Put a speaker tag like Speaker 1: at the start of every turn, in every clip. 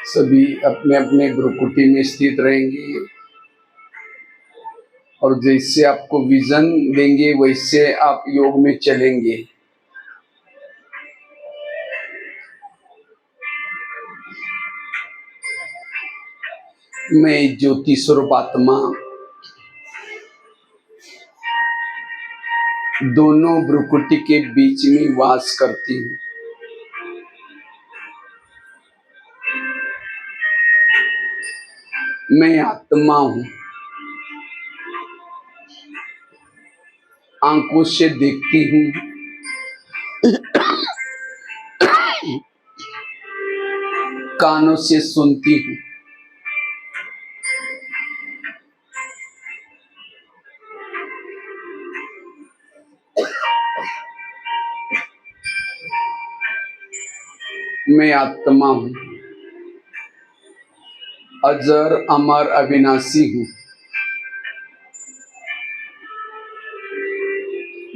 Speaker 1: सभी अपने अपने भ्रुकुटी में स्थित रहेंगे और जैसे आपको विजन देंगे वैसे आप योग में चलेंगे। मैं ज्योति स्वरूप आत्मा दोनों भ्रुकुटी के बीच में वास करती हूँ। मैं आत्मा हूँ, आंखों से देखती हूँ, कानों से सुनती हूँ, मैं आत्मा हूँ, अजर अमर अविनाशी हूँ।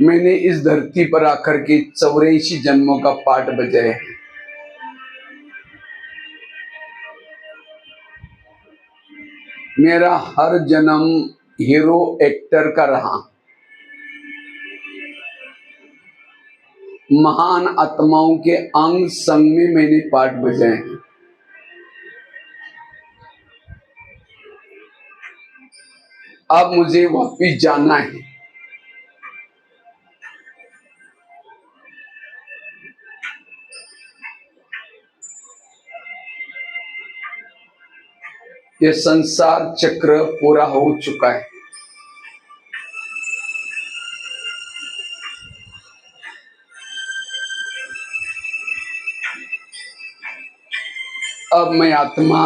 Speaker 1: मैंने इस धरती पर आकर के 84 जन्मों का पाठ बजाया है। मेरा हर जन्म हीरो एक्टर का रहा। महान आत्माओं के अंग संग में मैंने पाठ बजाए हैं। अब मुझे वापिस जाना है। ये संसार चक्र पूरा हो चुका है। अब मैं आत्मा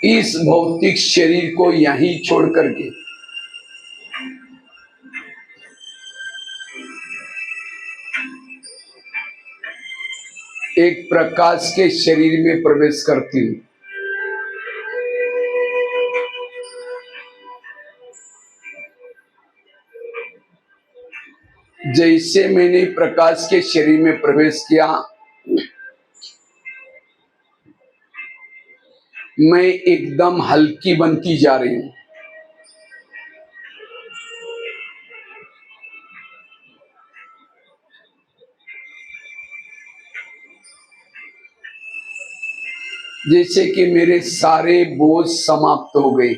Speaker 1: इस भौतिक शरीर को यहीं छोड़ करके एक प्रकाश के शरीर में प्रवेश करती हूँ। जैसे मैंने प्रकाश के शरीर में प्रवेश किया, मैं एकदम हल्की बनती जा रही हूँ। जैसे कि मेरे सारे बोझ समाप्त हो गए।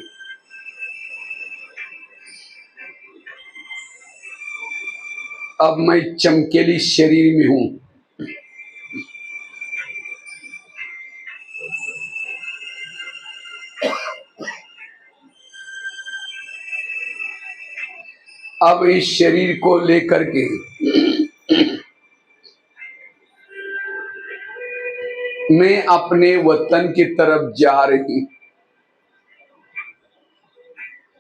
Speaker 1: अब मैं चमकीली शरीर में हूँ। अब इस शरीर को लेकर के मैं अपने वतन की तरफ जा रही,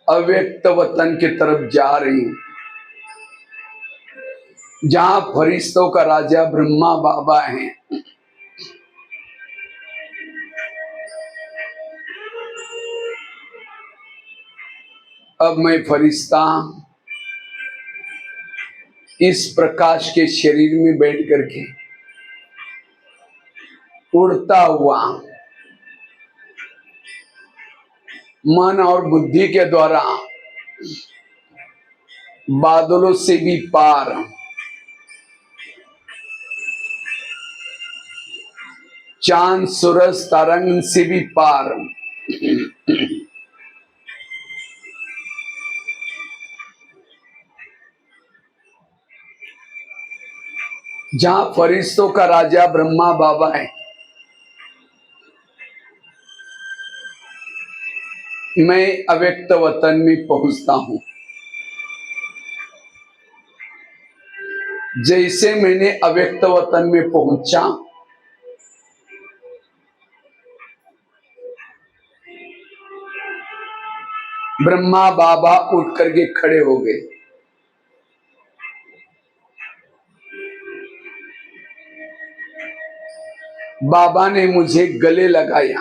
Speaker 1: अव्यक्त वतन की तरफ जा रही हूँ, जहां फरिश्तों का राजा ब्रह्मा बाबा है। अब मैं फरिश्ता इस प्रकाश के शरीर में बैठ करके उड़ता हुआ मन और बुद्धि के द्वारा बादलों से भी पार, चांद सूरज तारंग से भी पार जहां फरिश्तों का राजा ब्रह्मा बाबा है, मैं अव्यक्त वतन में पहुंचता हूं। जैसे मैंने अव्यक्त वतन में पहुंचा, ब्रह्मा बाबा उठ करके खड़े हो गए। बाबा ने मुझे गले लगाया।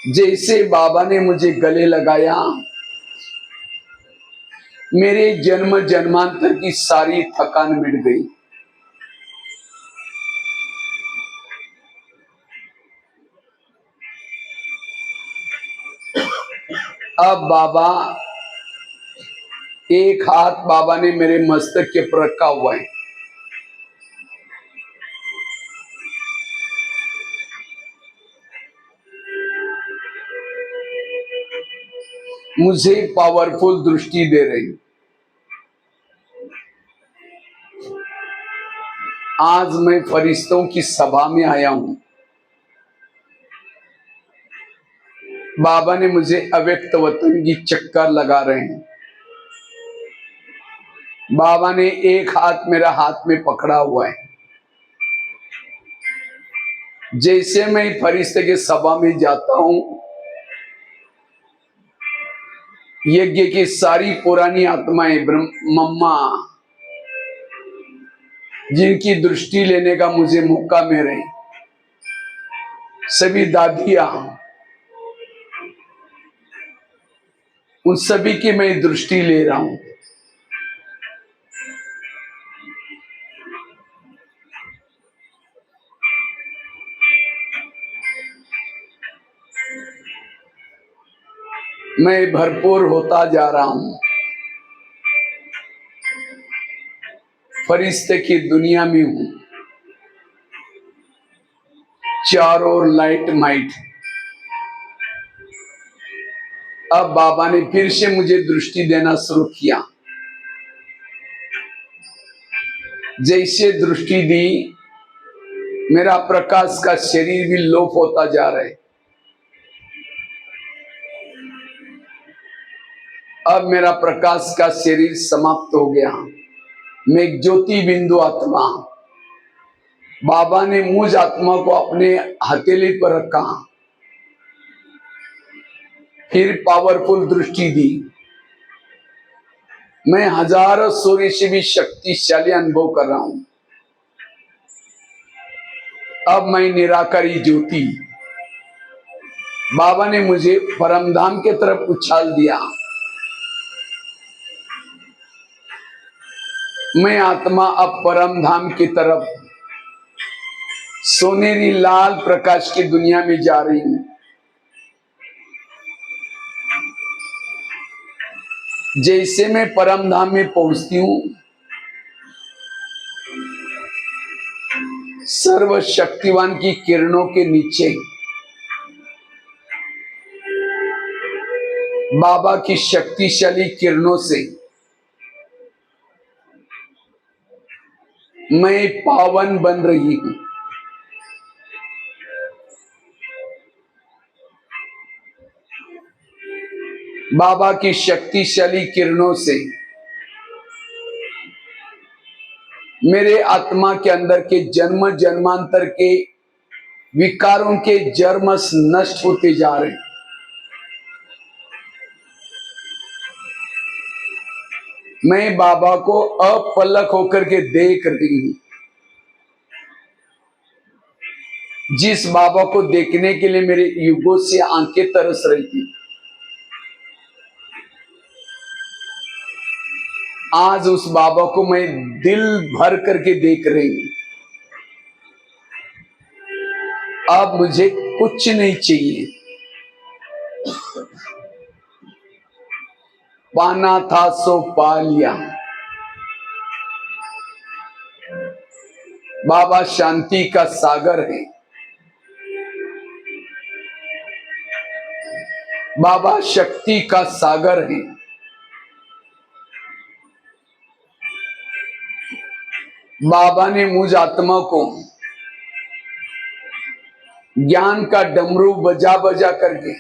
Speaker 1: जैसे बाबा ने मुझे गले लगाया, मेरे जन्म जन्मांतर की सारी थकान मिट गई। अब बाबा, एक हाथ बाबा ने मेरे मस्तक के पर रखा हुआ है। मुझे पावरफुल दृष्टि दे रही। आज मैं फरिश्तों की सभा में आया हूं। बाबा ने मुझे अव्यक्त वतन की चक्कर लगा रहे हैं। बाबा ने एक हाथ मेरा हाथ में पकड़ा हुआ है। जैसे मैं फरिश्ते के सभा में जाता हूं, यज्ञ की सारी पुरानी आत्माएं, मम्मा, जिनकी दृष्टि लेने का मुझे मौका मिल रहे, सभी दादियां, उन सभी की मैं दृष्टि ले रहा हूं। मैं भरपूर होता जा रहा हूं। फरिश्ते की दुनिया में हूं। चारों ओर लाइट माइट। अब बाबा ने फिर से मुझे दृष्टि देना शुरू किया। जैसे दृष्टि दी, मेरा प्रकाश का शरीर भी लोप होता जा रहा है। अब मेरा प्रकाश का शरीर समाप्त हो गया। मैं एक ज्योति बिंदु आत्मा। बाबा ने मुझ आत्मा को अपने हथेली पर रखा, फिर पावरफुल दृष्टि दी। मैं हजारों सूर्य से भी शक्तिशाली अनुभव कर रहा हूं। अब मैं निराकारी ज्योति। बाबा ने मुझे परमधाम के तरफ उछाल दिया। मैं आत्मा अब परमधाम की तरफ सोनेरी लाल प्रकाश की दुनिया में जा रही हूं। जैसे मैं परमधाम में पहुंचती हूं, सर्वशक्तिवान की किरणों के नीचे बाबा की शक्तिशाली किरणों से मैं पावन बन रही हूं। बाबा की शक्तिशाली किरणों से मेरे आत्मा के अंदर के जन्म जन्मांतर के विकारों के जर्मस नष्ट होते जा रहे हैं। मैं बाबा को अपलक होकर के देख रही हूं। जिस बाबा को देखने के लिए मेरे युगों से आंखें तरस रही थी, आज उस बाबा को मैं दिल भर करके देख रही हूं। अब मुझे कुछ नहीं चाहिए। पाना था सो पा लिया। बाबा शांति का सागर है। बाबा शक्ति का सागर है। बाबा ने मुझ आत्मा को ज्ञान का डमरू बजा बजा करके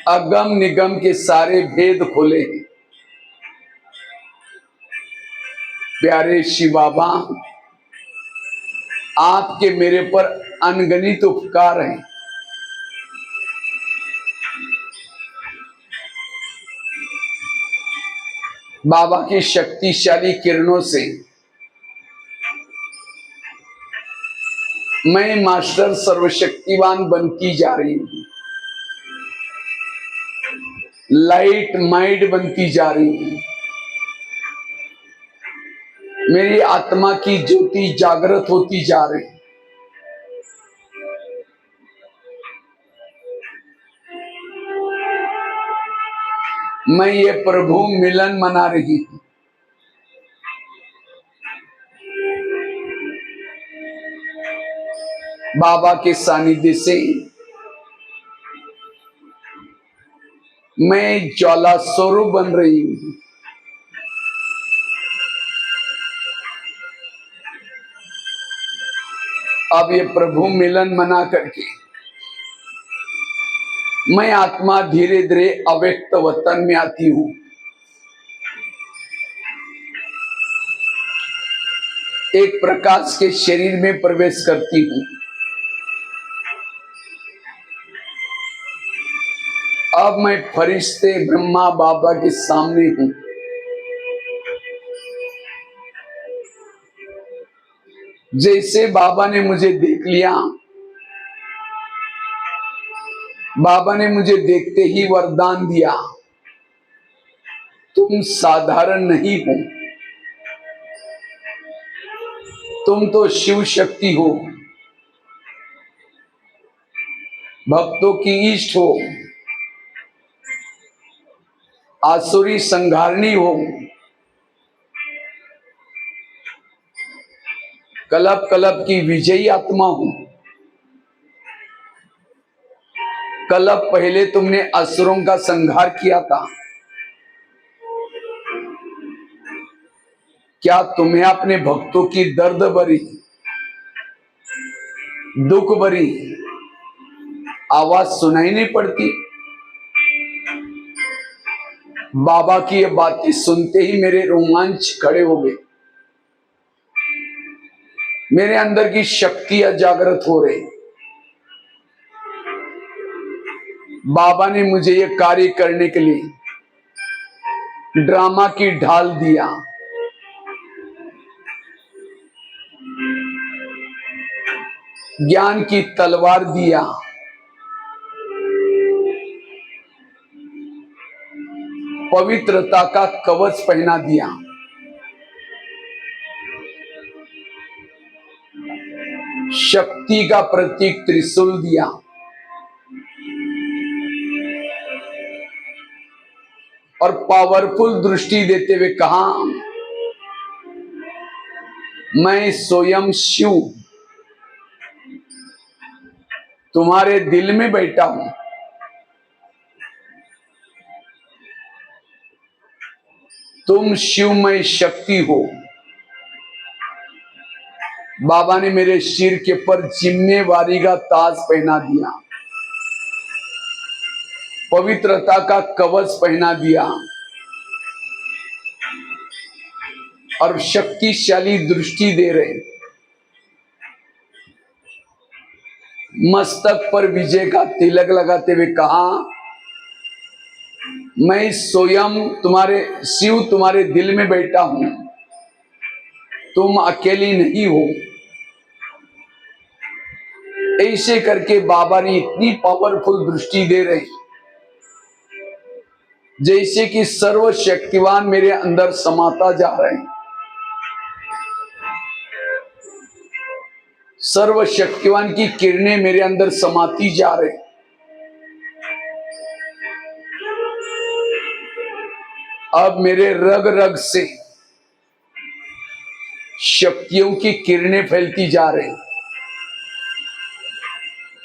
Speaker 1: अगम निगम के सारे भेद खोले हैं। प्यारे शिव बाबा, आपके मेरे पर अनगणित उपकार हैं। बाबा की शक्तिशाली किरणों से मैं मास्टर सर्वशक्तिवान बनती जा रही हूं। लाइट माइंड बनती जा रही हूं। मेरी आत्मा की ज्योति जागृत होती जा रही। मैं ये प्रभु मिलन मना रही हूं। बाबा के सानिध्य से मैं ज्वाला स्वरूप बन रही हूं। अब ये प्रभु मिलन मना करके मैं आत्मा धीरे धीरे अव्यक्त वतन में आती हूं। एक प्रकाश के शरीर में प्रवेश करती हूं। अब मैं फरिश्ते ब्रह्मा बाबा के सामने हूं। जैसे बाबा ने मुझे देख लिया, बाबा ने मुझे देखते ही वरदान दिया, तुम साधारण नहीं हो, तुम तो शिव शक्ति हो, भक्तों की इष्ट हो, आसुरी संहारणी हो, कलप कलप की विजयी आत्मा हो। कलप पहले तुमने असुरों का संहार किया था। क्या तुम्हें अपने भक्तों की दर्द भरी, दुख भरी आवाज सुनाई नहीं पड़ती? बाबा की ये बातें सुनते ही मेरे रोमांच खड़े हो गए। मेरे अंदर की शक्तियां जागृत हो रही। बाबा ने मुझे ये कार्य करने के लिए ड्रामा की ढाल दिया। ज्ञान की तलवार दिया। पवित्रता का कवच पहना दिया। शक्ति का प्रतीक त्रिशूल दिया। और पावरफुल दृष्टि देते हुए कहा, मैं स्वयं शिव तुम्हारे दिल में बैठा हूं। तुम शिवमय शक्ति हो। बाबा ने मेरे सिर के ऊपर जिम्मेवारी का ताज पहना दिया, पवित्रता का कवच पहना दिया और शक्तिशाली दृष्टि दे रहे। मस्तक पर विजय का तिलक लगाते हुए कहा, मैं स्वयं तुम्हारे शिव तुम्हारे दिल में बैठा हूं, तुम अकेली नहीं हो। ऐसे करके बाबा ने इतनी पावरफुल दृष्टि दे रहे, जैसे कि सर्वशक्तिवान मेरे अंदर समाता जा रहे हैं। सर्वशक्तिवान की किरणें मेरे अंदर समाती जा रही। अब मेरे रग रग से शक्तियों की किरणें फैलती जा रही।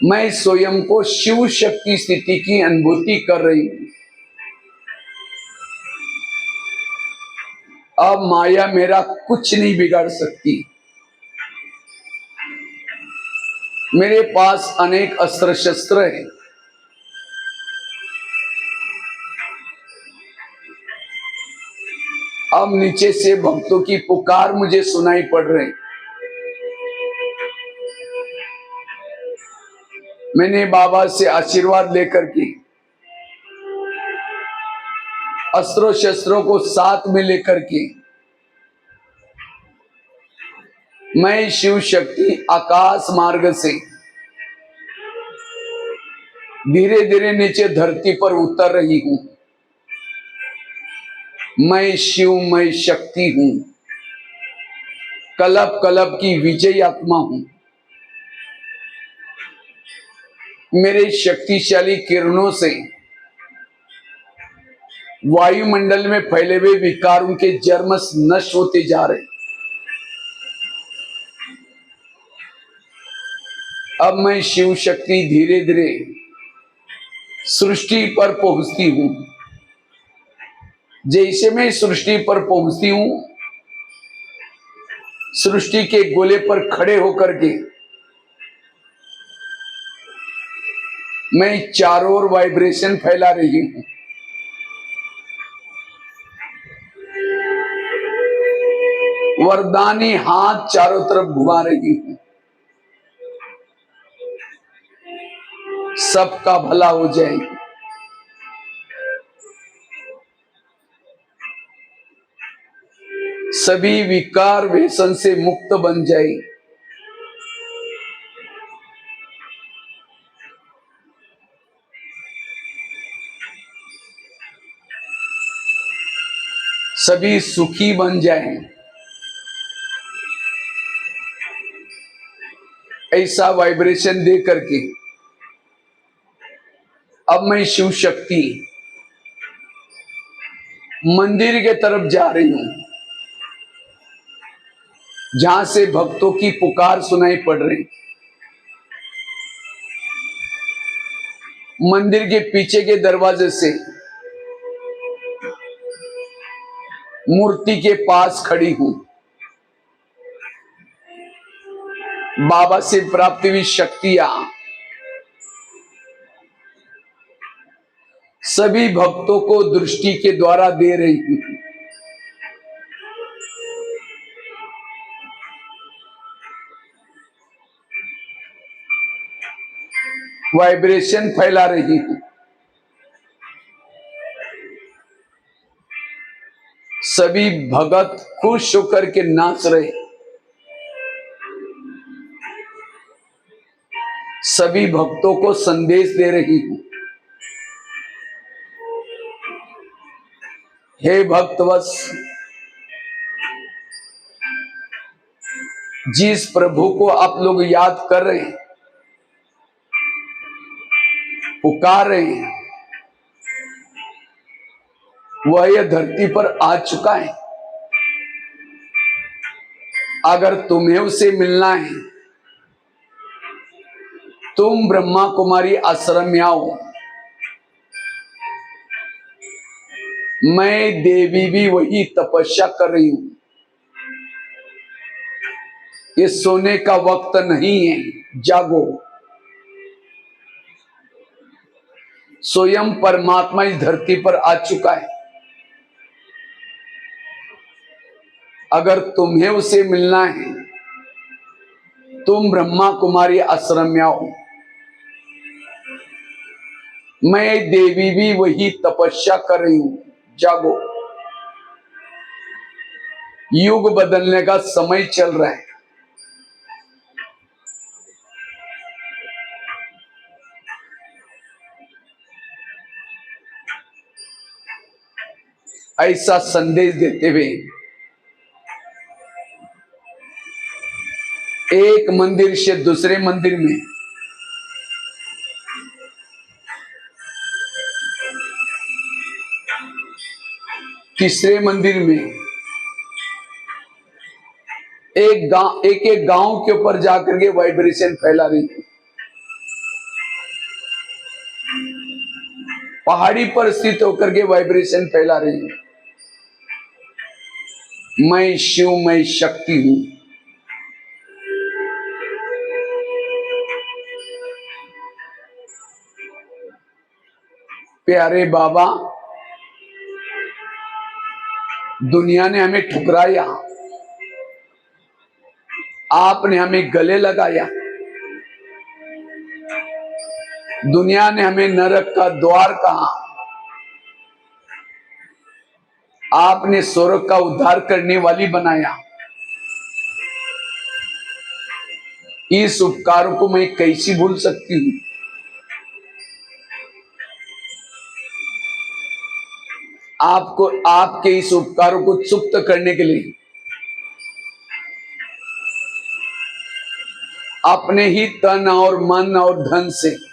Speaker 1: मैं स्वयं को शिव शक्ति स्थिति की अनुभूति कर रही हूं। अब माया मेरा कुछ नहीं बिगाड़ सकती। मेरे पास अनेक अस्त्र शस्त्र हैं। अब नीचे से भक्तों की पुकार मुझे सुनाई पड़ रही। मैंने बाबा से आशीर्वाद लेकर के अस्त्रों शस्त्रों को साथ में लेकर के मैं शिव शक्ति आकाश मार्ग से धीरे धीरे नीचे धरती पर उतर रही हूं। मैं शिव, मैं शक्ति हूं, कलप कलप की विजयी आत्मा हूं। मेरे शक्तिशाली किरणों से वायुमंडल में फैले हुए विकारों के जर्म नष्ट होते जा रहे। अब मैं शिव शक्ति धीरे धीरे सृष्टि पर पहुंचती हूं। जैसे मैं सृष्टि पर पहुंचती हूं, सृष्टि के गोले पर खड़े होकर के मैं चारों ओर वाइब्रेशन फैला रही हूं। वरदानी हाथ चारों तरफ घुमा रही हूं। सबका भला हो जाए, सभी विकार व्यसन से मुक्त बन जाए। सभी सुखी बन जाएं। ऐसा वाइब्रेशन दे करके अब मैं शिव शक्ति मंदिर के तरफ जा रही हूं, जहां से भक्तों की पुकार सुनाई पड़ रही। मंदिर के पीछे के दरवाजे से मूर्ति के पास खड़ी हूं। बाबा से प्राप्त हुई शक्तियां सभी भक्तों को दृष्टि के द्वारा दे रही हूं। वाइब्रेशन फैला रही हूं। सभी भगत खुश होकर के नाच रहे। सभी भक्तों को संदेश दे रही हूं। हे भक्तवत्स, जिस प्रभु को आप लोग याद कर रहे हैं, पुकार रहे हैं, वह यह धरती पर आ चुका है। अगर तुम्हें उसे मिलना है, तुम ब्रह्मा कुमारी आश्रम में आओ। मैं देवी भी वही तपस्या कर रही हूं। ये सोने का वक्त नहीं है, जागो। स्वयं परमात्मा इस धरती पर आ चुका है। अगर तुम्हें उसे मिलना है, तुम ब्रह्मा कुमारी आश्रम में आओ। मैं देवी भी वही तपस्या कर रही हूं, जागो। युग बदलने का समय चल रहा है। ऐसा संदेश देते हुए एक मंदिर से दूसरे मंदिर में, तीसरे मंदिर में, एक एक गांव के ऊपर जाकर के वाइब्रेशन फैला रही है। पहाड़ी पर स्थित होकर के वाइब्रेशन फैला रही है। मैं शिव, मैं शक्ति हूं। प्यारे बाबा, दुनिया ने हमें ठुकराया, आपने हमें गले लगाया। दुनिया ने हमें नरक का द्वार कहा, आपने स्वर्ग का उद्धार करने वाली बनाया। इस उपकार को मैं कैसे भूल सकती हूं। आपको आपके इस उपकारों को चुक्त करने के लिए अपने ही तन और मन और धन से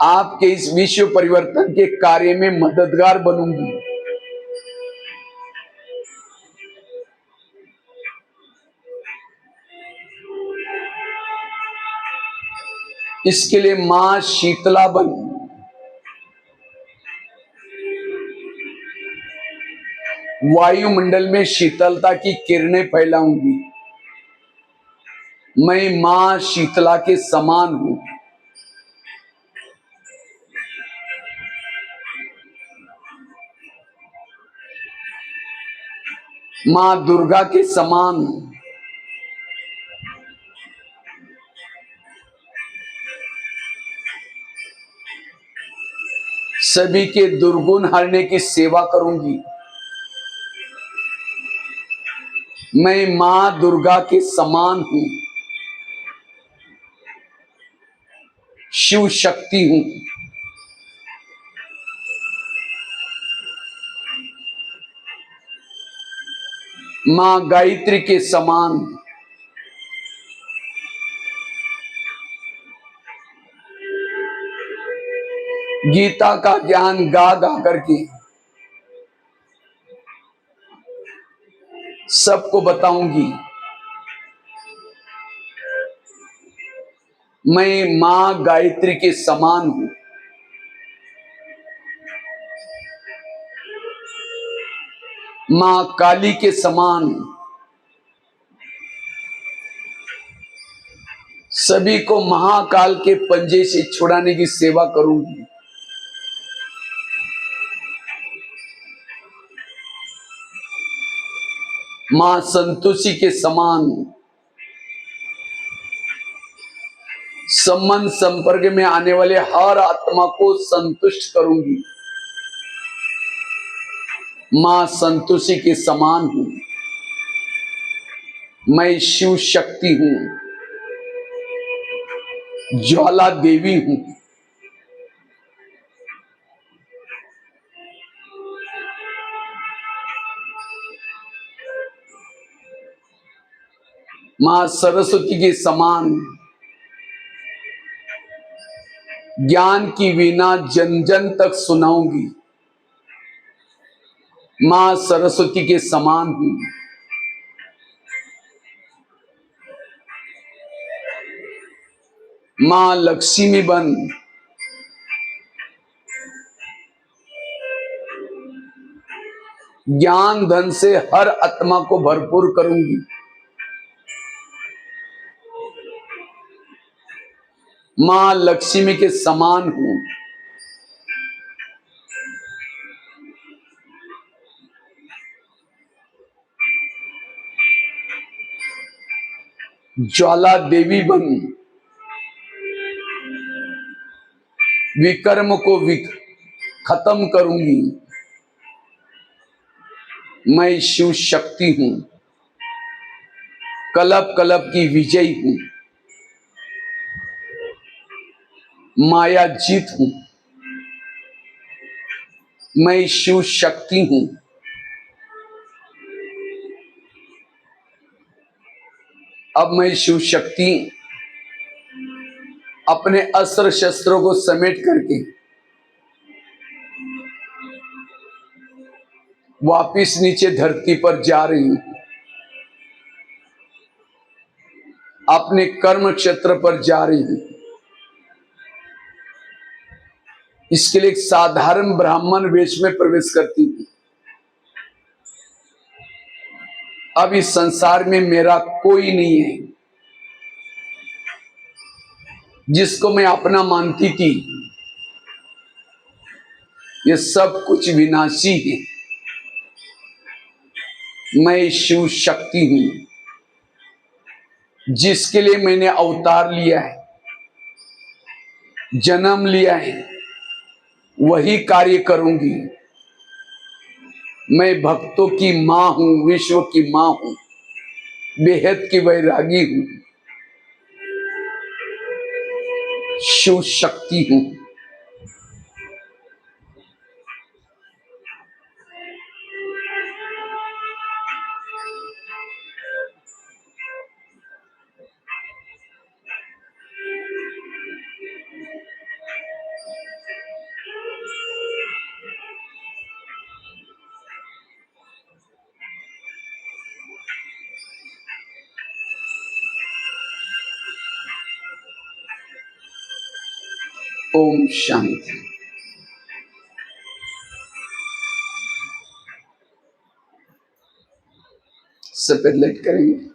Speaker 1: आपके इस विश्व परिवर्तन के कार्य में मददगार बनूंगी। इसके लिए मां शीतला बन वायुमंडल में शीतलता की किरणें फैलाऊंगी। मैं मां शीतला के समान हूं। मां दुर्गा के समान हूं। सभी के दुर्गुण हरने की सेवा करूंगी। मैं मां दुर्गा के समान हूं, शिव शक्ति हूं। मां गायत्री के समान। गीता का ज्ञान गा गा करके सबको बताऊंगी। मैं मां गायत्री के समान हूं। मां काली के समान हूं। सभी को महाकाल के पंजे से छुड़ाने की सेवा करूंगी। मां संतोषी के समान हूं। संबंध संपर्क में आने वाले हर आत्मा को संतुष्ट करूंगी। मां संतोषी के समान हूं। मैं शिव शक्ति हूं, ज्वाला देवी हूं। मां सरस्वती के समान ज्ञान की वीणा जन जन तक सुनाऊंगी। मां सरस्वती के समान हूं। मां लक्ष्मी बन ज्ञान धन से हर आत्मा को भरपूर करूंगी। मां लक्ष्मी के समान हूं। ज्वाला देवी बन विकर्म को खत्म करूंगी। मैं शिव शक्ति हूं, कलप कलप की विजयी हूं। माया जीत हूं। मैं शिव शक्ति हूं। अब मैं शिव शक्ति अपने अस्त्र शस्त्रों को समेट करके वापिस नीचे धरती पर जा रही हूं। अपने कर्म क्षेत्र पर जा रही हूं। इसके लिए एक साधारण ब्राह्मण वेश में प्रवेश करती हूं। अब इस संसार में मेरा कोई नहीं है जिसको मैं अपना मानती थी। ये सब कुछ विनाशी है। मैं शिव शक्ति हूं, जिसके लिए मैंने अवतार लिया है, जन्म लिया है, वही कार्य करूंगी। मैं भक्तों की मां हूं, विश्व की मां हूं, बेहद की वैरागी हूं। शिव शक्ति हूं। ओम शांति। सफेद लाइट करेंगे।